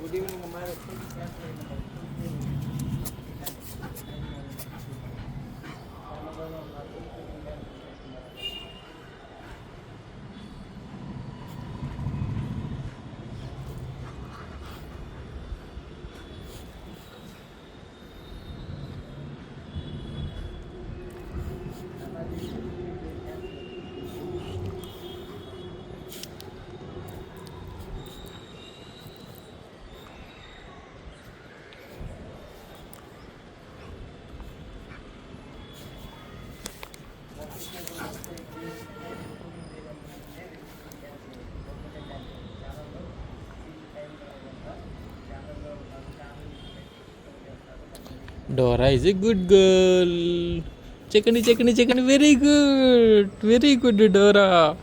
Good evening అమ్మా. Dora is a good girl. Checkani, checkani, checkani. Very good. Very good, Dora.